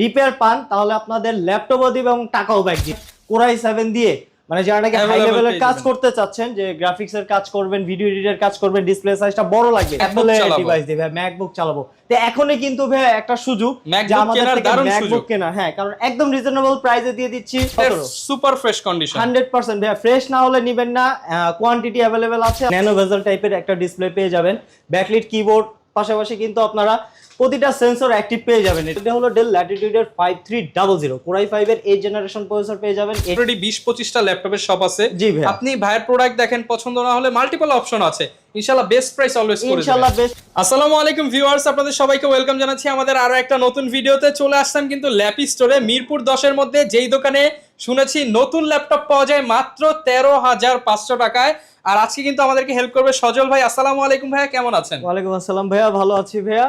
Repair পান তাহলে আপনাদের ল্যাপটপও দিবে এবং টাকাও ব্যাক দিবে। কোরাই 7 দিয়ে মানে যারা নাকি হাই লেভেলের কাজ করতে চাচ্ছেন, যে গ্রাফিক্স এর কাজ করবেন, ভিডিও এডিটের কাজ করবেন, ডিসপ্লে সাইজটা বড় লাগবে, অ্যাপলের ডিভাইস দিবে, ম্যাকবুক চালাবো। তো এখনই কিন্তু ভাই একটা সুযোগ যে আমাদের থেকে ম্যাকবুক কেনা, হ্যাঁ, কারণ একদম রিজনেবল প্রাইসে দিয়ে দিচ্ছি। সুপার ফ্রেশ কন্ডিশন, 100% ভাই ফ্রেশ না হলে নিবেন না, কোয়ান্টিটি अवेलेबल আছে। ন্যানো বেজেল টাইপের একটা ডিসপ্লে পেয়ে যাবেন, ব্যাকলিট কিবোর্ড, পাশাপাশি কিন্তু আপনারা প্রতিটা সেন্সর অ্যাক্টিভ পেয়ে যাবেন। এটা হলো ডেল ল্যাটিটিউডের 5300 কোরাই 5 এর 8 জেনারেশন প্রসেসর পেয়ে যাবেন। অলরেডি 20-25টা ল্যাপটপের শপ আছে। জি ভাই, আপনি ভাইয়ের প্রোডাক্ট দেখেন, পছন্দ না হলে মাল্টিপল অপশন আছে, ইনশাআল্লাহ বেস্ট প্রাইস অলওয়েজ করে দেবেন। ইনশাআল্লাহ বেস্ট। আসসালামু আলাইকুম ভিউয়ার্স, আপনাদের সবাইকে ওয়েলকাম জানাচ্ছি আমাদের আরো একটা নতুন ভিডিওতে। চলে আসলাম কিন্তু ল্যাপি স্টোরে, মিরপুর 10 এর মধ্যে, যেই দোকানে শুনেছি নতুন ল্যাপটপ পাওয়া যায় মাত্র 13,500 টাকায়। আর আজকে কিন্তু আমাদেরকে হেল্প করবে সজল ভাই। আসসালামু আলাইকুম ভাইয়া, কেমন আছেন? ওয়ালাইকুম আসসালাম ভাইয়া, ভালো আছি ভাইয়া।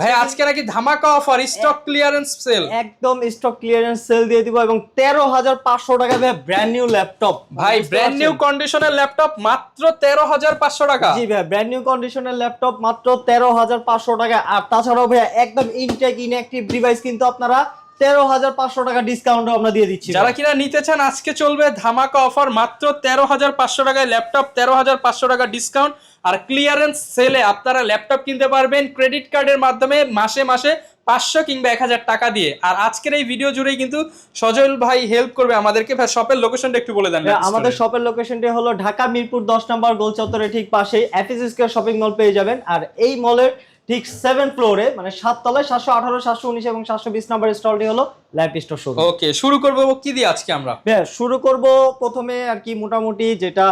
ভাই আজকে নাকি ধামাকা অফার, স্টক ক্লিয়ারেন্স সেল। একদম স্টক ক্লিয়ারেন্স সেল দিয়ে দিব এবং 13,500 টাকা ভাই ব্র্যান্ড নিউ ল্যাপটপ। ভাই ব্র্যান্ড নিউ কন্ডিশনের ল্যাপটপ মাত্র 13,500 টাকা। জি ভাই, ব্র্যান্ড নিউ কন্ডিশনের ল্যাপটপ মাত্র 13,500 টাকা। আর তাছাড়াও ভাই একদম ইনটেক ইনঅ্যাক্টিভ ডিভাইস কিন্তু আপনারা 13,500 টাকা ডিসকাউন্ট আমরা দিয়ে দিচ্ছি। যারা কিনা নিতে চান আজকে চলবে ধামাকা অফার, মাত্র 13,500 টাকায় ল্যাপটপ, 13,500 টাকা ডিসকাউন্ট। আর ক্লিয়ারেন্স সেলে আপনারা ল্যাপটপ কিনতে পারবেন ক্রেডিট কার্ডের মাধ্যমে মাসে মাসে 500 কিংবা 1000 টাকা দিয়ে। আর আজকের এই ভিডিও জুড়েই কিন্তু সজল ভাই হেল্প করবে আমাদেরকে। ভাই শপের লোকেশনটা একটু বলে দেন। আমাদের শপের লোকেশনটি হলো ঢাকা মিরপুর 10 নম্বর গোল চত্বরের ঠিক পাশেই এফএস স্কয়ার শপিং মল পেয়ে যাবেন। আর এই মলের ঠিক 7 ফ্লোরে মানে 7 তলায় 718, 719 এবং 720 নম্বর স্টলটি হলো ল্যাপ স্টোর শোরুম। ওকে, শুরু করব কি দিয়ে আজকে আমরা? হ্যাঁ, শুরু করব প্রথমে আর কি মোটামুটি যেটা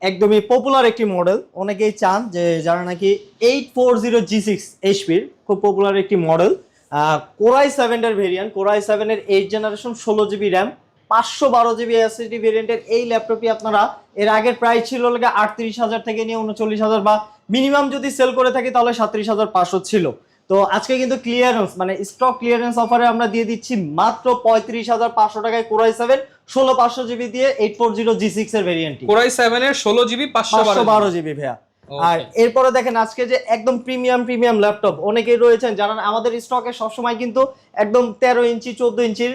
একদমই পপুলার একটি মডেল, অনেকেই চান যে যারা নাকি 840G6 এইচপির খুব পপুলার একটি মডেল, কোরাই 7 এর ভেরিয়েন্ট, কোরাই 7 এর 8 generation 16GB RAM 512GB SSD ভেরিয়েন্টের এই ল্যাপটপটি আপনারা এর আগের প্রাইস ছিল 38,000 থেকে নিয়ে 39,000 বা মিনিমাম যদি সেল করে থাকি তাহলে 37,500 ছিল। তো আজকে কিন্তু ক্লিয়ারেন্স মানে স্টক ক্লিয়ারেন্স অফারে আমরা দিয়ে দিচ্ছি মাত্র 35,500 টাকায় কোরাই 7 16500GB দিয়ে 840G6 এর ভেরিয়েন্টটি। কোরাই 7 এর 16GB 512GB ভাইয়া। আর এরপরে দেখেন আজকে যে একদম প্রিমিয়াম ল্যাপটপ অনেকেই রয়েছেন যারা আমাদের স্টকে সবসময় কিন্তু একদম 13 ইঞ্চি 14 ইঞ্চির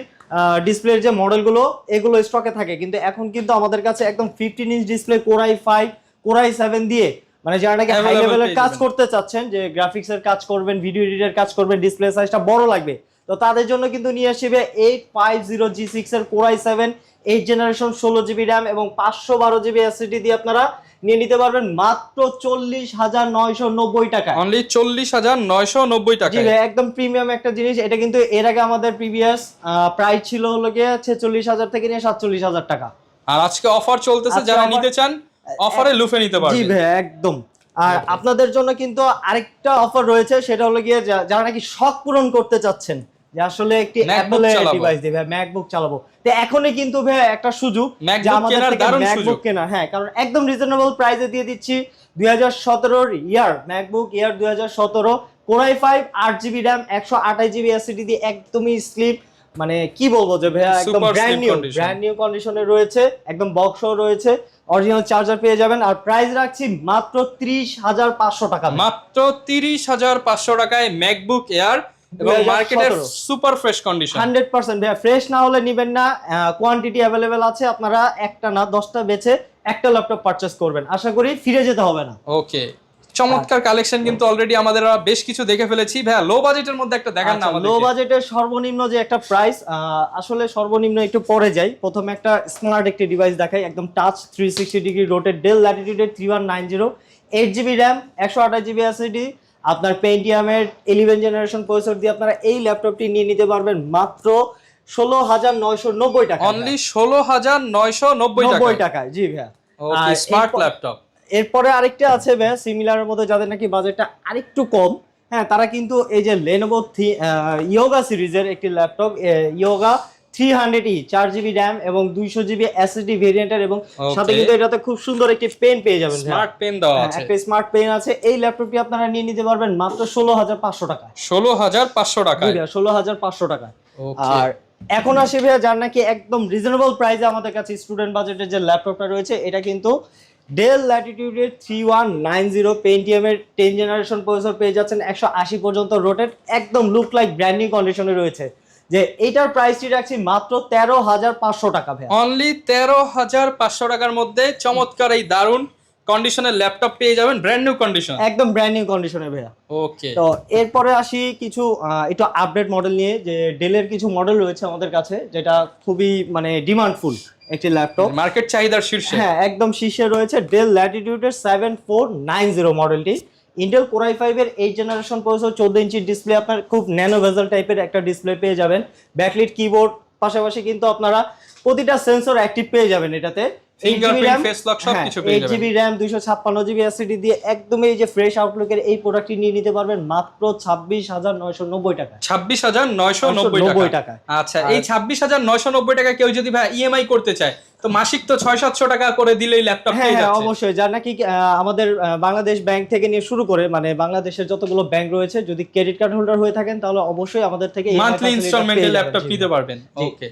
ডিসপ্লের যে মডেলগুলো এগুলো স্টকে থাকে, কিন্তু এখন কিন্তু আমাদের কাছে একদম 15 ইঞ্চ ডিসপ্লে কোরাই 5 কোরাই 7 দিয়ে মানে যারা নাকি হাই লেভেলের কাজ করতে চাচ্ছেন, যে গ্রাফিক্স এর কাজ করবেন, ভিডিও এডিটের কাজ করবেন, ডিসপ্লে সাইজটা বড় লাগবে, তো তাদের জন্য কিন্তু নিয়ে আসবে 850G6 এর কোরাই 7 8 জেনারেশন 16GB র্যাম এবং 512GB এসএসডি দিয়ে আপনারা নিয়ে নিতে পারবেন মাত্র 40,990 টাকা। অনলি 40,990 টাকা। জি ভাই, একদম প্রিমিয়াম একটা জিনিস। এটা কিন্তু এর আগে আমাদের প্রিভিয়াস প্রাইস ছিল হলো গিয়ে 46,000 থেকে নিয়ে 47,000 টাকা। আর আজকে অফার চলতেছে, যারা নিতে চান অফারে লুফে নিতে পারবেন। জি ভাই একদম। আর আপনাদের জন্য কিন্তু আরেকটা অফার রয়েছে, সেটা হলো গিয়ে যারা নাকি শখ পূরণ করতে চাচ্ছেন যে আসলে একটি অ্যাপলের ডিভাইস দিবে, ম্যাকবুক চালাবো, তো এখনই কিন্তু ভাই একটা সুযোগ যে আমাদের থেকে ম্যাকবুক কেনা, হ্যাঁ, কারণ একদম রিজনেবল প্রাইসে দিয়ে দিচ্ছি 2017 ইয়ার ম্যাকবুক ইয়ার 2017 core i 5 8GB RAM 128GB SSD দিয়ে একদমই স্লিম, মানে কি বলবো যে ভাইয়া একদম ব্র্যান্ড নিউ কন্ডিশনে রয়েছে, একদম বক্সও রয়েছে, অরিজিনাল চার্জার পেয়ে যাবেন। আর প্রাইস রাখছি মাত্র 30,500 টাকা। মাত্র 30,500 টাকায় ম্যাকবুক এয়ার এবং মার্কেটের সুপার ফ্রেশ কন্ডিশন। 100% ভাই ফ্রেশ না হলে নিবেন না, কোয়ান্টিটি अवेलेबल আছে, আপনারা একটা না 10টা বেচে একটা ল্যাপটপ পারচেজ করবেন, আশা করি ফিরে যেতে হবে না। ওকে, চমৎকার কালেকশন কিন্তু অলরেডি আমাদের বেশ কিছু দেখে ফেলেছি। ভাইয়া লো বাজেটের মধ্যে একটা দেখান না আমাদের। লো বাজেটের সর্বনিম্ন যে একটা প্রাইস, আসলে সর্বনিম্ন একটু পরে যাই, প্রথমে একটা স্মার্ট একটি ডিভাইস দেখাই, একদম টাচ 360 ডিগ্রি রোটেট ডেল ল্যাটিটিউডের 3190 8GB র্যাম 128GB এসএসডি আপনার পেন্টিয়ামের 11 জেনারেশন প্রসেসর দিয়ে আপনারা এই ল্যাপটপটি নিয়ে নিতে পারবেন মাত্র 16,990 টাকা। অনলি 16,990 টাকা। জি ভাইয়া, ওকে, স্মার্ট ল্যাপটপ। এরপরে আরেকটা আছে ভাইয়া সিমিলারের মধ্যে, যাদের নাকি বাজেটটা আরেকটু কম, হ্যাঁ, তারা কিন্তু এই যে Lenovo ইয়োগা সিরিজের একটি laptop, yoga 300E 4GB RAM এবং 200GB এসএসডি ভেরিয়েন্টের, এবং সাথে কিন্তু এটাতে খুব সুন্দর একটি পেন পেয়ে যাবেন, স্মার্ট পেন দেওয়া আছে, একটা স্মার্ট পেন আছে। এই ল্যাপটপটি আপনারা নিয়ে নিতে পারবেন মাত্র 16,500 টাকা। 16,500 টাকা। 16,500 টাকা। আর এখন আসি ভাইয়া যার নাকি একদম রিজনেবল প্রাইসে আমাদের কাছে স্টুডেন্ট বাজেটের যে ল্যাপটপটা রয়েছে, এটা কিন্তু ডেল ল্যাটিটিউডের 3190 পেন্টিয়ামের 10 জেনারেশন প্রসেসর পেয়ে যাচ্ছেন, 180 পর্যন্ত রোটেট, একদম লুক লাইক ব্র্যান্ড নিউ কন্ডিশনে রয়েছে। যে এইটার প্রাইসটি রাখছি মাত্র 13,500 টাকা ভাইয়া। অনলি 13,500 টাকার মধ্যে চমৎকার এই দারুণ কন্ডিশনের ল্যাপটপ পেয়ে যাবেন, ব্র্যান্ড নিউ কন্ডিশন। একদম ব্র্যান্ড নিউ কন্ডিশনে ভাইয়া। ওকে, তো এরপরে আসি কিছু একটু আপডেট মডেল নিয়ে, যে ডেলের কিছু মডেল রয়েছে আমাদের কাছে যেটা খুবই মানে ডিমান্ডফুল একটি ল্যাপটপ, মার্কেট চাহিদার শীর্ষে। হ্যাঁ একদম শীর্ষে রয়েছে ডেল ল্যাটিটিউডের 7490 মডেলটি। ইন্টেল কোর i5 এর 8 জেনারেশন প্রসেসর, 14 ইঞ্চি ডিসপ্লে, আপনার খুব ন্যানো বেজেল টাইপের একটা ডিসপ্লে পেয়ে যাবেন, ব্যাকলিট কিবোর্ড, পাশাপাশি কিন্তু আপনারা প্রতিটা সেন্সর অ্যাক্টিভ পেয়ে যাবেন এটাতে। ফিঙ্গারপ্রিন্ট, ফেস লক সব কিছু পেয়ে যাবেন। 8GB RAM 256GB SSD দিয়ে একদম এই যে ফ্রেশ আউটলুকের এই প্রোডাক্টটি নিয়ে নিতে পারবেন মাত্র 26,990 টাকা। 26,990 টাকা। আচ্ছা, এই 26,990 টাকা কেউ যদি ভাই ইএমআই করতে চায় তো মাসিক তো 600-700 টাকা করে দিলেই ল্যাপটপ পেয়ে হ্যাঁ যাচ্ছে। অবশ্যই, যার নাকি আমাদের বাংলাদেশ ব্যাংক থেকে নিয়ে শুরু করে মানে বাংলাদেশের যতগুলো ব্যাংক রয়েছে, যদি ক্রেডিট কার্ড হোল্ডার হয়ে থাকেন তাহলে অবশ্যই আমাদের থেকে মান্থলি ইনস্টলমেন্টে ল্যাপটপ নিতে পারবেন। ওকে,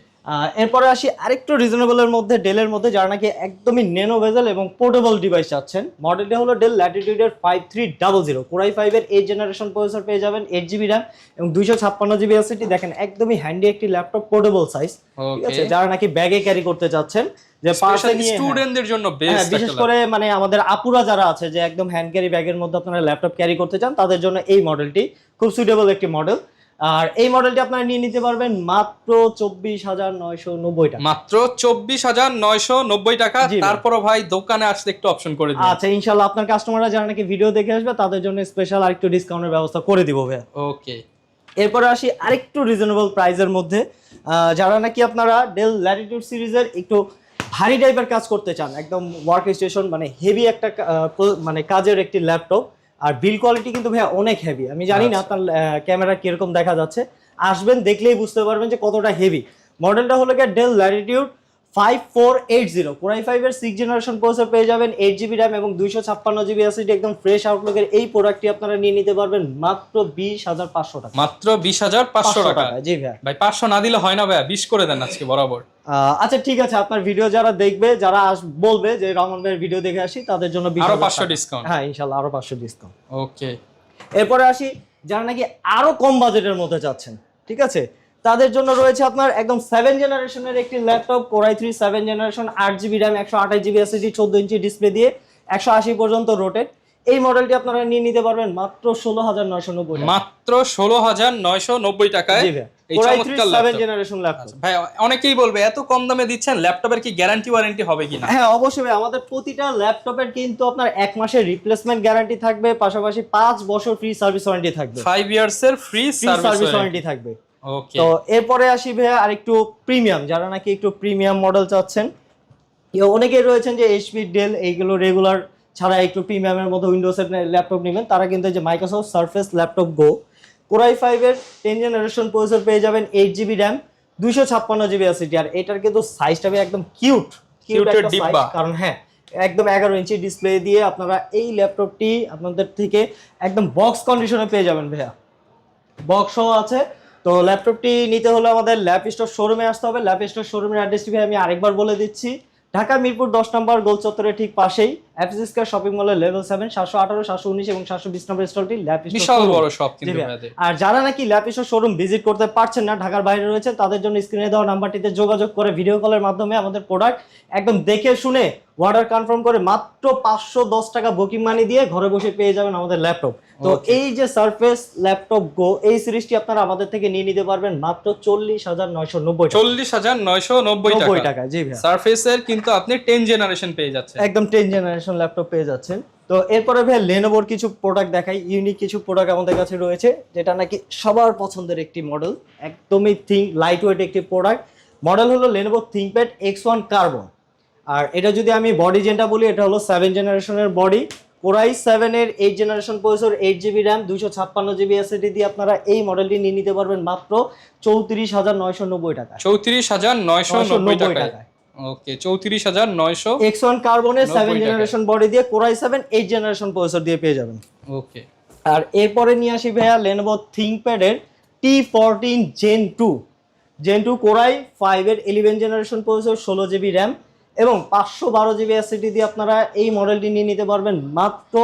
এরপরে আসি আরেকটু রিজনেবলের মধ্যে ডেলের মধ্যে, যারা নাকি একদমই ন্যানো বেজেল এবং পোর্টেবল ডিভাইস চাচ্ছেন। মডেলটা হলো ডেল ল্যাটিটিউডের 5300 কোর i5 এর 8 জেনারেশন প্রসেসর পেয়ে যাবেন, 8GB RAM এবং 256GB SSD। দেখেন একদমই হ্যান্ডি একটি ল্যাপটপ, পোর্টেবল সাইজ, ঠিক আছে, যারা নাকি ব্যাগে ক্যারি করতে চাচ্ছেন, যে পার্সে নিয়ে স্টুডেন্টদের জন্য বেস্ট। বিশেষ করে মানে আমাদের আপুরা যারা আছে যে একদম হ্যান্ড ক্যারি ব্যাগের মধ্যে আপনারা ল্যাপটপ ক্যারি করতে চান, তাদের জন্য এই মডেলটি খুব সুইটেবল একটি মডেল। আর এই মডেলটি আপনারা নিয়ে নিতে পারবেন মাত্র 24,990 টাকা। মাত্র 24,990 টাকা। তারপরও ভাই দোকানে আসলে একটু অপশন করে দিন। আচ্ছা ইনশাআল্লাহ আপনার কাস্টমাররা যারা নাকি ভিডিও দেখে আসবে তাদের জন্য স্পেশাল আরেকটু ডিসকাউন্টের ব্যবস্থা করে দিব ভাই। ওকে, এরপরে আসি আরেকটু রিজনেবল প্রাইসের মধ্যে, যারা নাকি আপনারা ডেল ল্যাটিটিউড সিরিজের একটু ভারী টাইপের কাজ করতে চান, একদম ওয়ার্ক স্টেশন মানে হেভি একটা মানে কাজের একটি ল্যাপটপ, আর বিল কোয়ালিটি কিন্তু ভাইয়া অনেক হেভি। আমি জানি না আপনার ক্যামেরা কিরকম দেখা যাচ্ছে, আসবেন দেখলেই বুঝতে পারবেন যে কতটা হেভি। মডেলটা হলো গিয়ে ডেল ল্যাটিটিউড 5480 কোর i5 এর 6 জেনারেশন প্রসেসর পেয়ে যাবেন, 8GB RAM এবং 256GB SSD, একদম ফ্রেশ আউটলুকের এই প্রোডাক্টটি আপনারা নিয়ে নিতে পারবেন মাত্র 20,500 টাকা। মাত্র 20,500 টাকা। জি ভাইয়া। ভাই 500 না দিলে হয় না ভাইয়া, 20 করে দেন আজকে বরাবর। আচ্ছা ঠিক আছে, আপনার ভিডিও যারা দেখবে, যারা বলবে যে রহমান ভাইয়ের ভিডিও দেখে আসি, তাদের জন্য আরো 500 ডিসকাউন্ট। হ্যাঁ ইনশাআল্লাহ আরো 500 ডিসকাউন্ট। ওকে, এরপরে আসি যারা নাকি আরো কম বাজেটের মধ্যে চাচ্ছেন, ঠিক আছে, তাদের জন্য রয়েছে আপনার একদম 7 জেনারেশনের একটি laptop, core i3 7 generation, 8GB RAM 128GB SSD, 14 inch display দিয়ে 180 পর্যন্ত রোটেট। এই মডেলটি আপনারা নিয়ে নিতে পারবেন মাত্র 16,990 টাকা। মাত্র 16,990 টাকায় এই চমৎকার 7 জেনারেশন ল্যাপটপ। ভাই অনেকেই বলবে এত কম দামে দিচ্ছেন, ল্যাপটপের কি গ্যারান্টি ওয়ারেন্টি হবে কিনা? হ্যাঁ অবশ্যই ভাই, আমাদের প্রতিটা ল্যাপটপের কিন্তু আপনার 1 মাসের রিপ্লেসমেন্ট গ্যারান্টি থাকবে, পাশাপাশি 5 বছর ফ্রি সার্ভিস ওয়ারেন্টি থাকবে, 5 ইয়ার্স এর ফ্রি সার্ভিস ওয়ারেন্টি থাকবে। ওকে, তো এরপরে আসি ভাইয়া আরেকটু প্রিমিয়াম, যারা নাকি একটু প্রিমিয়াম মডেল চাচ্ছেন। অনেকেই রয়েছেন যে এইচপি, ডেল এইগুলো রেগুলার ছাড়া একটু প্রিমিয়ামের মধ্যে উইন্ডোজের ল্যাপটপ নেবেন, তারা কিন্তু যে মাইক্রোসফট সারফেস ল্যাপটপ গো কোর i5 এর 10 জেনারেশন প্রসেসর পেয়ে যাবেন, 8GB RAM 256GB SSD। আর এটার কিন্তু সাইজটা একদম কিউট কিউটের ডিব্বা, কারণ হ্যাঁ একদম 11 ইঞ্চি ডিসপ্লে দিয়ে আপনারা এই ল্যাপটপটি আপনাদের থেকে একদম বক্স কন্ডিশনে পেয়ে যাবেন ভাইয়া, বক্স সহ আছে। তো ল্যাপটপটি নিতে হলে আমাদের ল্যাপ স্টোর শোরুমে আসতে হবে। ল্যাপ স্টোর শোরুমের অ্যাড্রেসটি ভাই আমি আরেকবার বলে দিচ্ছি, ঢাকা মিরপুর 10 নম্বর গোল চত্বরের ঠিক পাশেই অ্যাপসিস স্কয়ার শপিং মলের লেভেল 7 718 719 এবং 720 নম্বর স্টলটি ল্যাপ স্টোর, বিশাল বড় শপ কিন্তু। আর যারা নাকি ল্যাপ স্টোর শোরুম ভিজিট করতে পারছেন না, ঢাকার বাইরে রয়েছে, তাদের জন্য স্ক্রিনে দেওয়া নাম্বারটিতে যোগাযোগ করে ভিডিও কলের মাধ্যমে আমাদের প্রোডাক্ট একদম দেখে শুনে অর্ডার কনফার্ম করে মাত্র 510 টাকা বুকিং মানি দিয়ে ঘরে বসে পেয়ে যাবেন আমাদের ল্যাপটপ। তো এই যে সারফেস ল্যাপটপ গো এই সিরিজটি আপনারা আমাদের থেকে নিয়ে নিতে পারবেন মাত্র 40,990 টাকা। 40,990 টাকা। জি ভাই, সারফেসের কিন্তু আপনি 10 জেনারেশন পেয়ে যাচ্ছেন, একদম 10 জেনারেশন ল্যাপটপ পেয়ে যাচ্ছেন। তো এরপরে ভাই লেনোভোর কিছু প্রোডাক্ট দেখাই, ইউনিক কিছু প্রোডাক্ট আমাদের কাছে রয়েছে, যেটা নাকি সবার পছন্দের একটি মডেল, একদমই লাইট ওয়েট একটি প্রোডাক্ট। মডেল হলো লেনোভো থিংকপ্যাড X1 কার্বন। আর এটা যদি আমি বডি যেটা বলি, এটা হলো 7 জেনারেশনের বডি, কোর i7 এর 8 generation processor, 8GB RAM 256GB SSD দিয়ে আপনারা এই মডেলটি নিয়ে নিতে পারবেন মাত্র 34,990 টাকা। 34,990 টাকা। ওকে, 34,900। X1 কার্বনের 7 জেনারেশন বডি দিয়ে কোর i7 8 জেনারেশন প্রসেসর দিয়ে পেয়ে যাবেন। ওকে, আর এরপরে নিয়ে আসি ভাইয়া লেনোভো থিংকপ্যাড এর T14 Gen 2 কোর i5 এর 11 জেনারেশন প্রসেসর, 16GB RAM এবং 512GB SSD দিয়ে আপনারা এই মডেলটি নিয়ে নিতে পারবেন মাত্র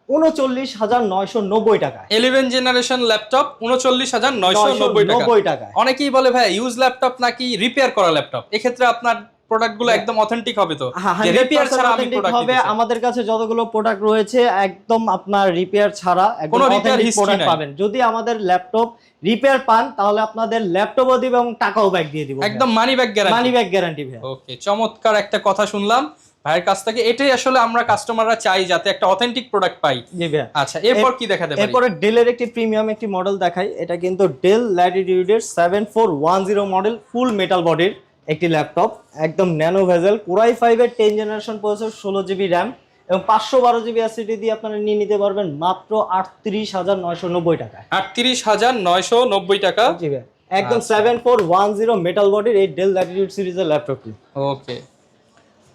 39,990 টাকায়। 11 জেনারেশন ল্যাপটপ 39,990 টাকায়। অনেকেই বলে ভাই ইউজ ল্যাপটপ নাকি রিপেয়ার করা ল্যাপটপ, এক্ষেত্রে আপনার প্রোডাক্টগুলো একদম অথেন্টিক হবে তো? যে রিপেয়ার ছাড়া আমি প্রোডাক্ট হবে। আমাদের কাছে যতগুলো প্রোডাক্ট রয়েছে একদম আপনার রিপেয়ার ছাড়া একদম অথেন্টিক প্রোডাক্ট পাবেন। যদি আমাদের ল্যাপটপ রিপেয়ার পান তাহলে আপনাদের ল্যাপটপও দিবে এবং টাকাও ব্যাক দিয়ে দিব, একদম money back guarantee. Money back guarantee ভাই। ওকে, চমৎকার একটা কথা শুনলাম ভাইয়ের কাছ থেকে। এটাই আসলে আমরা কাস্টমাররা চাই, যাতে একটা অথেন্টিক প্রোডাক্ট পাই। জি ভাই। আচ্ছা, এরপর কি দেখাতে পারি? এরপরে ডেলের একটি প্রিমিয়াম একটি মডেল দেখাই। এটা কিন্তু ডেল ল্যাটিটিউডের 7410 মডেল, ফুল মেটাল বডির একটি ল্যাপটপ, একদম ন্যানো ভেজেল, কোরাই 5 এর 10 জেনারেশন প্রসেসর, 16 জিবি র্যাম এবং 512 জিবি এসএসডি দিয়ে আপনারা নিয়ে নিতে পারবেন মাত্র 38,990 টাকায়। 38,990 টাকা। জি ভাই, একদম 7410 মেটাল বডির এই ডেল ল্যাটিটিউড সিরিজের ল্যাপটপটি। ওকে,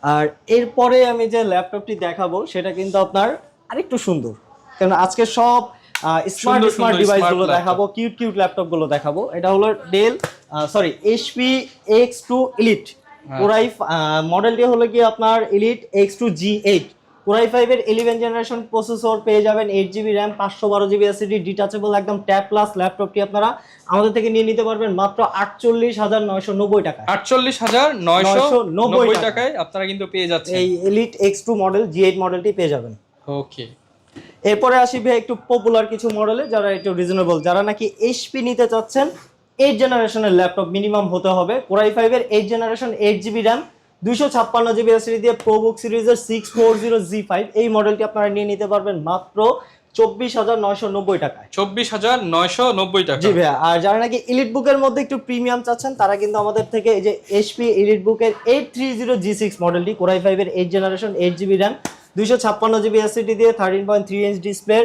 আর এরপরে আমি যে ল্যাপটপটি দেখাবো সেটা কিন্তু আপনার আরেকটু সুন্দর, কারণ আজকে সব স্মার্ট ডিভাইস গুলো দেখাবো, কিউট ল্যাপটপ গুলো দেখাবো। এটা হলো del HP X2 Elite core i মডেলটি হলো কি আপনার Elite X2 G8 কোরাই 5 এর 11 জেনারেশন প্রসেসর পেয়ে যাবেন, 8 GB RAM, 512 GB SSD, detachable একদম ট্যাব প্লাস ল্যাপটপটি আপনারা আমাদের থেকে নিয়ে নিতে পারবেন মাত্র 48,990 টাকা। 48,990 টাকায় আপনারা কিন্তু পেয়ে যাচ্ছেন এই Elite X2 মডেল G8 মডেলটি পেয়ে যাবেন। ওকে, এরপরে আসি ভাই একটু পপুলার কিছু মডেলে, যারা একটু রিজনেবল, যারা নাকি HP নিতে চাচ্ছেন। 8 জেনারেশনের ল্যাপটপ মিনিমাম হতে হবে, কোরাই 5 এর 8 generation, 8 GB RAM, 256 GB SSD দিয়ে প্রোবুক সিরিজের 640G5 এই মডেলটি আপনারা নিয়ে নিতে পারবেন মাত্র 24,990 টাকায়। 24,990 টাকা। জি ভাইয়া। আর যারা নাকি এলিট বুকের মধ্যে একটু প্রিমিয়াম চাচ্ছেন তারা কিন্তু আমাদের থেকে এই যে HP এলিট বুকের 830G6 মডেলটি, কোরাই 5 এর 8 generation, 8 GB RAM, 256 GB SSD দিয়ে 13.3 ইঞ্চ ডিসপ্লে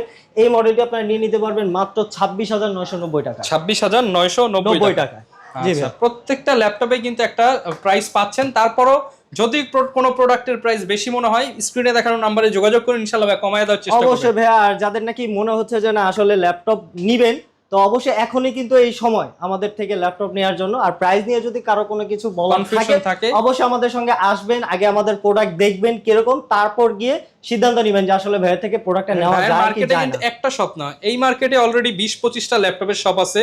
এই মডেলটি আপনারা নিয়ে নিতে পারবেন মাত্র 26,990 টাকা। 26,990 টাকা। জি ভাই, প্রত্যেকটা ল্যাপটপে কিন্তু একটা প্রাইস পাচ্ছেন। তারপরও যদি কোনো প্রোডাক্টের প্রাইস বেশি মনে হয় স্ক্রিনে দেখানো নম্বরে যোগাযোগ করুন, ইনশাআল্লাহ ভাই কমায় দেওয়ার চেষ্টা করব। অবশ্যই ভাইয়া। আর যাদের নাকি মনে হচ্ছে যে না আসলে ল্যাপটপ নিবেন, তো অবশ্যই এখনই কিন্তু এই সময় আমাদের থেকে ল্যাপটপ নেওয়ার জন্য। আর প্রাইস নিয়ে যদি কারো কোনো কিছু বলার থাকে অবশ্যই আমাদের সঙ্গে আসবেন, আগে আমাদের প্রোডাক্ট দেখবেন কিরকম, তারপর গিয়ে সিদ্ধান্ত নেবেন যে আসলে ভাইয়ের থেকে প্রোডাক্টটা নেওয়া যায় কি যায় না। মার্কেটে কিন্তু একটা শপ না, এই মার্কেটে অলরেডি 20-25টা ল্যাপটপের শপ আছে।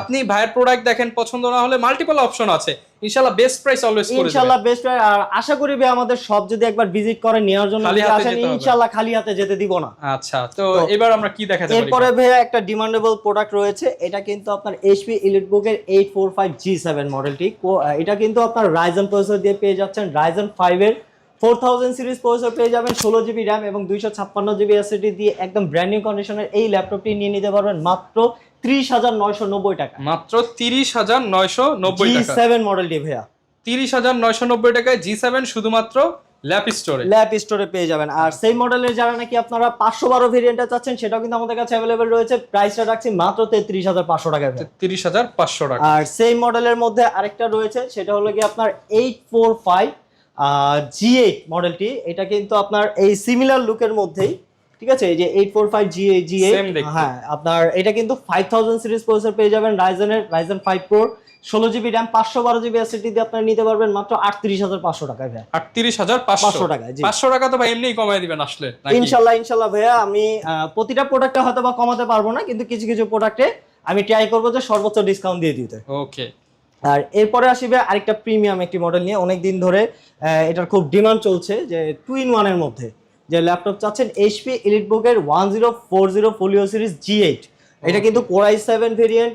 আপনি ভাইয়ের প্রোডাক্ট দেখেন, পছন্দ না হলে মাল্টিপল অপশন আছে, ইনশাআল্লাহ বেস্ট প্রাইস অলওয়েজ করে দেব। ইনশাআল্লাহ বেস্ট প্রাইস। আর আশা করি ভাই আমাদের সব যদি একবার ভিজিট করেন নেওয়ার জন্য আসেন, ইনশাআল্লাহ খালি হাতে যেতে দিব না। আচ্ছা, তো এবার আমরা কি দেখাতে পারি? এরপরে ভাই একটা ডিমান্ডেবল প্রোডাক্ট রয়েছে, এটা কিন্তু আপনার HP EliteBook-এর 845G7 মডেলটি। এটা কিন্তু আপনার Ryzen প্রসেসর দিয়ে পেয়ে যাচ্ছেন, Ryzen 5 এর 4000 সিরিজ প্রসেসর পেয়ে যাবেন, 16 জিবি র্যাম এবং 256 জিবি এসএসডি দিয়ে একদম ব্র্যান্ড নিউ কন্ডিশনের এই ল্যাপটপটি নিয়ে নিতে পারবেন মাত্র 30,990 টাকা। মাত্র 30,990 টাকা G7 মডেলটি ভাইয়া, 30,990 টাকায় G7 শুধুমাত্র ল্যাপ স্টোরে পেয়ে যাবেন। আর সেই মডেলের যারা নাকি আপনারা 512 ভেরিয়েন্টটা চাচ্ছেন সেটাও কিন্তু আমাদের কাছে अवेलेबल রয়েছে। প্রাইসটা রাখছি মাত্র 33,500 টাকা। 33,500 টাকা। আর সেই মডেলের মধ্যে আরেকটা রয়েছে, সেটা হলো কি আপনার 845 G8 মডেলটি। এটা কিন্তু আপনার এই সিমিলার লুকের মধ্যেই, ঠিক আছে, এই যে 845 G8, হ্যাঁ আপনার এটা কিন্তু 5000 সিরিজ প্রসেসর পেয়ে যাবেন, Ryzen 5 Pro, 16 GB RAM, 512 GB SSD দিয়ে আপনারা নিতে পারবেন মাত্র 38,500 টাকায় ভাই। 38,500 টাকা। জি, 500 টাকা তো ভাই এমনিই কমায় দিবেন আসলে নাকি? ইনশাআল্লাহ ভাইয়া। আমি প্রতিটা প্রোডাক্টে হয়তো বা কমাতে পারবো না, কিন্তু কিছু কিছু প্রোডাক্টে আমি ট্রাই করবো যে সর্বোচ্চ ডিসকাউন্ট দিয়ে দিতে। ওকে। আর এরপরে আসবে আরেকটা প্রিমিয়াম একটি মডেল নিয়ে, অনেক দিন ধরে এটার খুব ডিমান্ড চলছে, যে 2-in-1 এর মধ্যে যে ল্যাপটপ চাচ্ছেন, HP EliteBook-এর 1040 ফোলিও সিরিজ G8। এটা কিন্তু কোরাই 7 ভেরিয়েন্ট,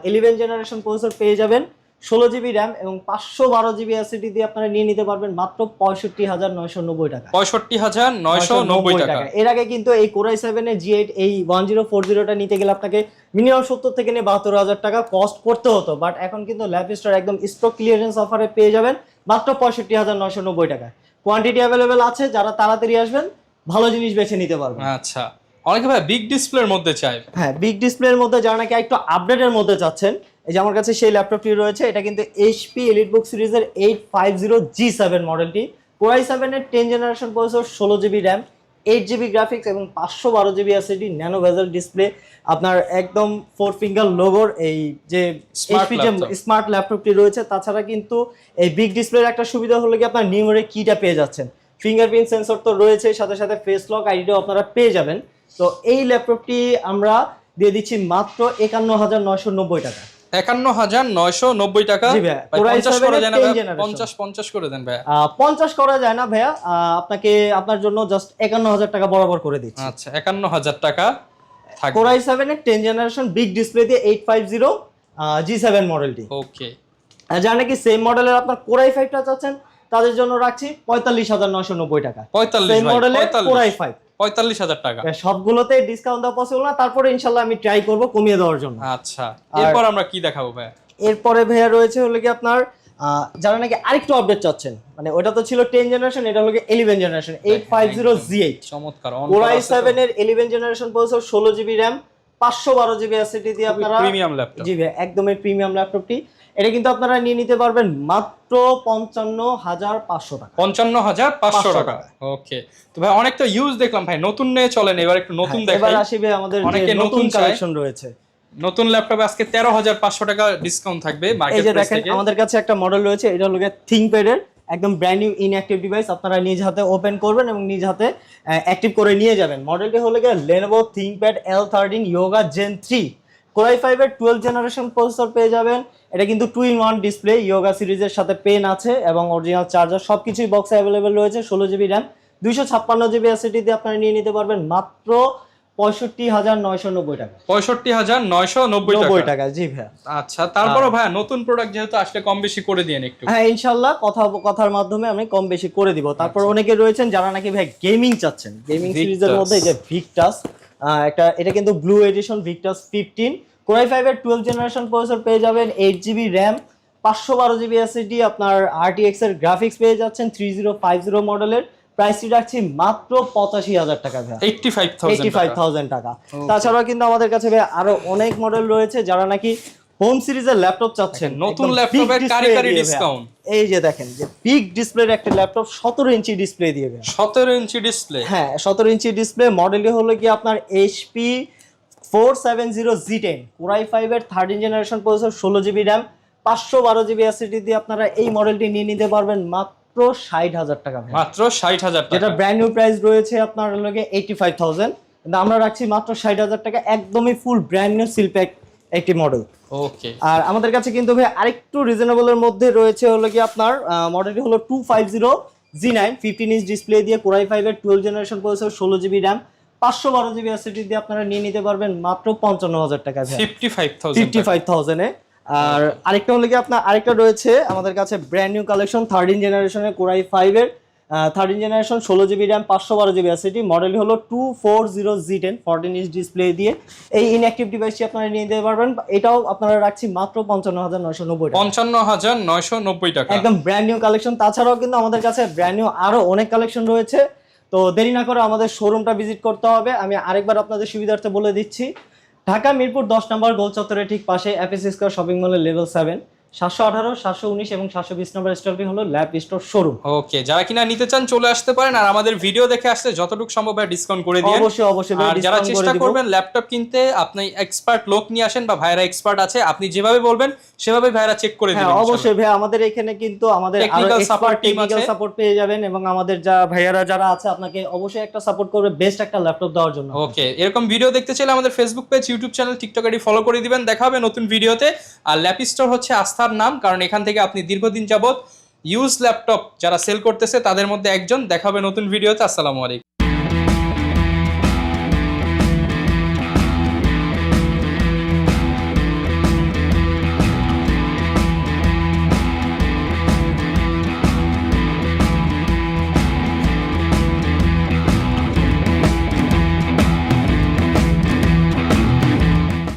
11 জেনারেশন প্রসেসর পেয়ে যাবেন, 16 জিবি র্যাম এবং 512 জিবি এসএসডি দিয়ে আপনারা নিয়ে নিতে পারবেন মাত্র 65,990 টাকা। 65,990 টাকা। এর আগে কিন্তু এই কোরাই 7 এর G8 এই 1040টা নিতে গেলে আপনাকে মিনিমাম 70 থেকে 72,000 টাকা কস্ট করতে হতো, বাট এখন কিন্তু ল্যাপ স্টোর একদম স্টক ক্লিয়ারেন্স অফারে পেয়ে যাবেন মাত্র 65,990 টাকা। কোয়ান্টিটি अवेलेबल আছে, যারা তাড়াতাড়ি আসবেন ভালো জিনিস বেছে নিতে পারবেন। আচ্ছা, অনেকে ভাই বিগ ডিসপ্লের মধ্যে চায়। হ্যাঁ, বিগ ডিসপ্লের মধ্যে যারা নাকি একটু আপডেটের মধ্যে চাচ্ছেন, এই যে আমার কাছে সেই ল্যাপটপটি রয়েছে। এটা কিন্তু HP EliteBook সিরিজের 850G7 মডেলটি, কোরাই 7 এর 10 generation processor, 16 GB RAM, 8 GB graphics এবং 512 GB SSD, nano bezel display, আপনার একদম 4 ফিঙ্গার লোগোর এই যে স্মার্ট ল্যাপটপটি রয়েছে। তাছাড়া কিন্তু এই বিগ ডিসপ্লের একটা সুবিধা হলো কি আপনার নিউমেরিক কিটা পেয়ে যাচ্ছেন, ফিঙ্গারপ্রিন্ট সেন্সর তো রয়েছে, সাথে সাথে ফেস লক আইডিটাও আপনারা পেয়ে যাবেন। তো এই ল্যাপটপটি আমরা দিয়ে দিচ্ছি মাত্র 51,990 টাকা। 51,990 টাকা। জি ভাইয়া, ভাই, Core 50 i7 করা এর যায় না 10 ভাইয়া? generation। 50 করে দেন ভাইয়া। 50 করা যায় না ভাইয়া, আপনাকে আপনার জন্য জাস্ট 51,000 টাকা বরাবর করে দিচ্ছি। আচ্ছা, 51,000 টাকা থাকবে। Core i7 এর 10 জেনারেশন বিগ ডিসপ্লে দিয়ে 850 G7 মডেলটি। ওকে, আর যারা নাকি সেম মডেলের আপনার Core i5 টা চাচ্ছেন তাদের জন্য রাখছি 45,990 টাকা। 45 সেম ভাই, মডেলের 45 Core i5 45,000 টাকা। সবগুলোতে ডিসকাউন্ট দেওয়া পসিবল না, তারপরে ইনশাআল্লাহ আমি ট্রাই করব কমিয়ে দেওয়ার জন্য। আচ্ছা, এরপর আমরা কি দেখাবো ভাই? এরপরে ভাইয়া রয়েছে হলো কি আপনার যারা নাকি আরেকটু আপডেট চাচ্ছেন, মানে ওটা তো ছিল 10 জেনারেশন, এটা হলো কি 11 জেনারেশন 850 Z8। চমৎকার। Core i7 এর 11 generation processor, 16GB RAM, 512GB SSD দিয়ে আপনারা প্রিমিয়াম ল্যাপটপ। জি ভাই, একদমই প্রিমিয়াম ল্যাপটপটি। এটা কিন্তু আপনারা নিয়ে নিতে পারবেন মাত্র 55,500 টাকা। 55,500 টাকা। ওকে, তো ভাই অনেক তো ইউজ দেখলাম ভাই, নতুন নিয়ে চলেন এবার একটু নতুন দেখাই। এবার আসবে আমাদের অনেকে যে নতুন নতুন চায়। কালেকশন রয়েছে। নতুন ল্যাপটপে আজকে 13,500 টাকা ডিসকাউন্ট থাকবে এই মার্কেট যে প্রাইস দেখেন থেকে। আমাদের কাছে একটা মডেল রয়েছে, এটা হলো ThinkPad এর একদম ব্র্যান্ড নিউ ইনঅ্যাক্টিভ ডিভাইস। আপনারা নিজ হাতে ওপেন করবেন এবং নিজ হাতে অ্যাক্টিভ করে নিয়ে যাবেন। মডেলটি হলো Lenovo ThinkPad L13 Yoga Gen 3। Core i5 এর 12 জেনারেশন প্রসেসর পেয়ে যাবেন। এটা কিন্তু 2-in-1 ডিসপ্লে, Yoga সিরিজের সাথে পেন আছে এবং অরিজিনাল চার্জার, সবকিছুই বক্সে অ্যাভেলেবেল রয়েছে। 16GB RAM, 256GB SSD দিয়ে আপনারা নিয়ে নিতে পারবেন মাত্র 65,990 টাকা। 65,990 টাকা, জি ভাইয়া। আচ্ছা, তারপরও ভাই নতুন প্রোডাক্ট যেহেতু আসলে কম বেশি করে দিয়েন একটু। হ্যাঁ, ইনশাআল্লাহ কথার মাধ্যমে আমি কম বেশি করে দিব। তারপর অনেকে রয়েছেন যারা নাকি ভাই গেমিং চাচ্ছেন, গেমিং সিরিজের মধ্যে এই যে Victus, এটা কিন্তু blue addition Victus 15। Core i5 এর 12 জেনারেশন প্রসেসর পেয়ে যাবেন, 8GB RAM, 512GB SSD, আপনার RTX এর গ্রাফিক্স পেয়ে যাচ্ছেন 3050 মডেলের। প্রাইসটি রাখছি মাত্র 85,000 টাকা ভাই, 85,000 টাকা। তাছাড়াও কিন্তু আমাদের কাছে ভাই আরো অনেক মডেল রয়েছে যারা নাকি হোম সিরিজের ল্যাপটপ চাচ্ছেন, নতুন ল্যাপটপের কারিগরি ডিসকাউন্ট। এই যে দেখেন যে বিগ ডিসপ্লের একটা ল্যাপটপ 17 ইঞ্চি ডিসপ্লে দিয়ে ভাই। 17 ইঞ্চি ডিসপ্লে? হ্যাঁ, 17 ইঞ্চি ডিসপ্লে। মডেলটি হলো কি আপনার HP 470 Z10। Core i5 এর 13 generation processor, 16GB RAM, 512GB SSD দিয়ে আপনারা এই মডেলটি নিয়ে নিতে পারবেন মাত্র 60,000 টাকা ভাই। মাত্র 60,000 টাকা, যেটা ব্র্যান্ড নিউ প্রাইস রয়েছে আপনার লগে 85,000, কিন্তু আমরা রাখছি মাত্র 60,000 টাকা, একদমই ফুল ব্র্যান্ড নিউ সিল প্যাক একটি মডেল। ওকে, আর আমাদের কাছে কিন্তু ভাই আরেকটু রিজনেবলের মধ্যে রয়েছে হলো কি আপনার মডেলটি হলো 250 Z9, 15 ইঞ্চ ডিসপ্লে দিয়ে Core i5 এর 12 generation processor, 16GB RAM, 512GB SSD দিয়ে আপনারা নিয়ে নিতে পারবেন মাত্র 55,000 টাকা ভাই, 55,000 এ। আর আরেকটা হলো কি আপনার আরেকটা রয়েছে আমাদের কাছে ব্র্যান্ড নিউ কালেকশন 13 জেনারেশনের Core i5 এর 13 generation, 16GB RAM, 512GB SSD। Model হলো 240 Z10, 14 ইঞ্চ ডিসপ্লে দিয়ে এই ইনঅ্যাক্টিভ ডিভাইসটি আপনারা নিয়ে নিতে পারবেন। এটাও আপনারা রাখছি মাত্র 55,990 টাকা। 55,990 টাকা, একদম ব্র্যান্ড নিউ কালেকশন। তাছাড়াও কিন্তু আমাদের কাছে ব্র্যান্ড নিউ আরো অনেক কালেকশন রয়েছে। তো দেরি না করে আমাদের শোরুমটা ভিজিট করতে হবে। আমি আরেকবার আপনাদের সুবিধার্থে বলে দিচ্ছি, ঢাকা মিরপুর 10 নম্বর গোল চত্বরের ঠিক পাশে FS স্কয়ার শপিং মলের লেভেল 7, 718, 719 এবং 720 নম্বর স্টলটি হলো ল্যাব স্টোর শোরুম। ওকে, যারা কিনা নিতে চান চলে আসতে পারেন, আর আমাদের ভিডিও দেখে আসলে যতটুকু সম্ভব ডিসকাউন্ট করে দিন। অবশ্যই আর যারা চেষ্টা করবেন ল্যাপটপ কিনতে, আপনি এক্সপার্ট লোক নিয়ে আসেন বা ভাইরা এক্সপার্ট আছে, আপনি যেভাবে বলবেন সেভাবে ভাইরা চেক করে দিবেন। অবশ্যই ভাই, আমাদের এখানে কিন্তু আমাদের টেকনিক্যাল সাপোর্ট টিম আছে, টেকনিক্যাল সাপোর্ট পেয়ে যাবেন এবং আমাদের যা ভাইয়ারা যারা আছে আপনাকে অবশ্যই একটা সাপোর্ট করবে বেস্ট একটা ল্যাপটপ দেওয়ার জন্য। ওকে, এরকম ভিডিও দেখতে চাইলে আমাদের Facebook page, YouTube channel, TikTok ID follow করে দিবেন। দেখা হবে নতুন ভিডিওতে। আর ল্যাপ স্টোর হচ্ছে আস্থার নাম, কারণ এখান থেকে আপনি দীর্ঘদিন যাবত ইউজ ল্যাপটপ যারা সেল করতেছে তাদের মধ্যে একজন। দেখা হবে নতুন ভিডিওতে। আসসালামু আলাইকুম।